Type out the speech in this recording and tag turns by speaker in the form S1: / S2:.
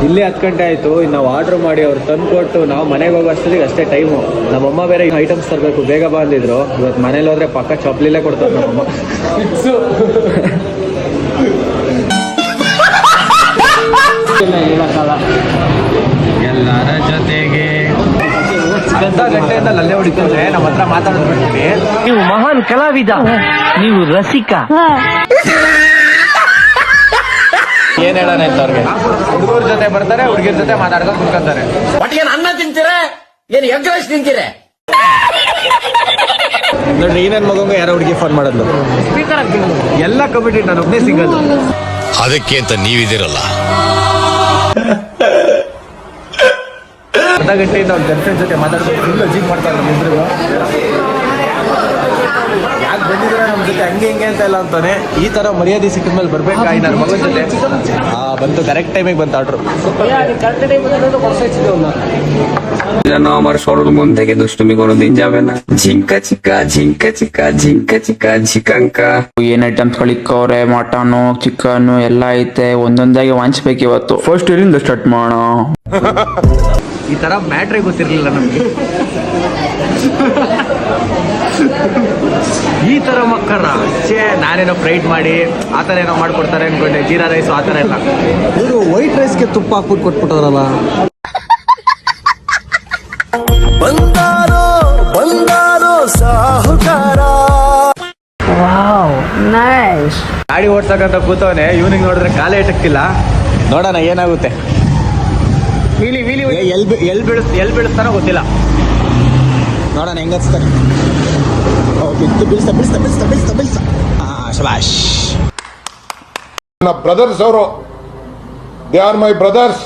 S1: ಇಲ್ಲಿ 10 ಗಂಟೆ ಆಯಿತು. ನಾವು ಆರ್ಡ್ರ್ ಮಾಡಿ ಅವ್ರು ತಂದು ಕೊಟ್ಟು ನಾವು ಮನೆಗೆ ಹೋಗೋ ಅಷ್ಟೊತ್ತಿಗೆ ಅಷ್ಟೇ ಟೈಮು. ನಮ್ಮಮ್ಮ ಬೇರೆ ಐಟಮ್ಸ್ ತರಬೇಕು ಬೇಗ ಬಂದಿದ್ರು. ಇವತ್ತು ಮನೇಲಿ ಹೋದ್ರೆ ಪಕ್ಕ ಚಪ್ಪಲಿಲೇ ಕೊಡ್ತಾರೆ ನಮ್ಮಮ್ಮ. ಹೇಳಕ್ಕಲ್ಲ. ಎಲ್ಲರ ಜೊತೆಗೆ ಅರ್ಧ ಗಂಟೆಯಿಂದ ಅಲ್ಲೇ ಹೊಡಿತಾರೆ. ನಮ್ಮ ಹತ್ರ ಮಾತಾಡ್ಬಿಡ್ತೀವಿ.
S2: ನೀವು ಮಹಾನ್ ಕಲಾವಿದ, ನೀವು ರಸಿಕ.
S1: ಏನ್ ಹೇಳೋಣ ಅಂತ ಅವ್ರಿಗೆ. ಹುಡುಗರ ಜೊತೆ ಬರ್ತಾರೆ, ಹುಡುಗಿರ ಜೊತೆ ಮಾತಾಡ್ಕೊಂಡು ಕುತ್ಕೊಂತಾರೆ.
S3: ಏನ್ ಅನ್ನ ತಿಂತೀರ, ಏನ್ ಎಗ್ ರೈಸ್ ತಿಂತೀರ?
S1: ನೋಡ್ರಿ, ಈ ನನ್ ಮಗಂಗ ಯಾರೋ ಹುಡುಗಿ ಫೋನ್ ಮಾಡಿದ್ಲು. ಎಲ್ಲ ಕಮಿಟಿ ನಾನು ಒಬ್ಬನೇ ಸಿಂಗಲ್.
S4: ಅದಕ್ಕೆ ಅಂತ ನೀವಿದಿರಲ್ಲ.
S1: ಅರ್ಧ ಗಂಟೆಯಿಂದ ಅವ್ರ ಗರ್ಲ್ ಫ್ರೆಂಡ್ ಜೊತೆ ಮಾತಾಡ್ಕೊಂಡು ಫುಲ್ ಅಜೀಬ್ ಮಾಡ್ತಾರೆ ನಮ್ಮಿಬ್ರಿಗೂ. ಯಾಕೆ ಬಂದಿದ್ರೆ ನಮ್ಮ ಜೊತೆ ಹಂಗೆ ಹಿಂಗೆ ಅಂತ ಎಲ್ಲ ಅಂತಾನೆ. ಈ ತರ ಮರ್ಯಾದೆ ಸಿಕ್ಕಿದ ಮೇಲೆ ಬರ್ಬೇಕಾ ನನ್ನ ಮಗನ ಜೊತೆ. ಬಂತು, ಕರೆಕ್ಟ್ ಟೈಮಿಗೆ ಬಂತು ಆರ್ಡ್ರು.
S5: আমার সরলমন থেকে দুষ্টুমি কোনোদিন যাবে না। ঝিঙ্কা চিকা ঝিঙ্কা চিকা ঝিঙ্কা ಚಿಕಾ ಜಿಕಂಕ. ಏನ್ ಐಟಮ್ಸ್ ಗಳಿಕ್ಕವ್ರೆ, ಮಟನು ಚಿಕನ್ ಎಲ್ಲ ಐತೆ. ಒಂದೊಂದಾಗಿ ವಾಂಚ್ಬೇಕು ಇವತ್ತು. ಫಸ್ಟ್ ಇಲ್ಲಿಂದ ಸ್ಟಾರ್ಟ್ ಮಾಡೋಣ.
S1: ಈ ತರ ಮ್ಯಾಟ್ರೇ ಗೊತ್ತಿರ್ಲಿಲ್ಲ ನಮ್ಗೆ. ಈ ತರ ಮಕ್ಕಳ ನಾನೇನೋ ಫ್ರೈಡ್ ಮಾಡಿ ಆ ಥರ ಏನೋ ಮಾಡ್ಕೊಡ್ತಾರೆ ಅನ್ಕೊಂಡೆ. ಜೀರಾ ರೈಸು ಆ ಥರ ಎಲ್ಲ. ಇವರು ವೈಟ್ ರೈಸ್ಗೆ ತುಪ್ಪ ಹಾಕ್ಬಿಟ್ಟು ಕೊಟ್ಬಿಟ್ಟವ್ರಲ್ಲ.
S3: ಬಂದಾರೋ ಸಾಹುಕಾರ.
S1: ಗಾಡಿ ಓಡ್ಸಕ್ಕಂತ ಕೂತವನೆ. ಇವನಿಗೆ ನೋಡಿದ್ರೆ ಕಾಲೇ ಇಟ್ಟಕ್ತಿಲ್ಲ. ನೋಡೋಣ ಏನಾಗುತ್ತೆ. ಎಲ್ ಬೀಳಿಸ್ತಾನೋ ಗೊತ್ತಿಲ್ಲ. ನೋಡೋಣ ಹೆಂಗ ಹಚ್ತಾನೆ.
S6: ನನ್ನ ಬ್ರದರ್ಸ್ ಅವರು, ದೇ ಆರ್ ಮೈ ಬ್ರದರ್ಸ್.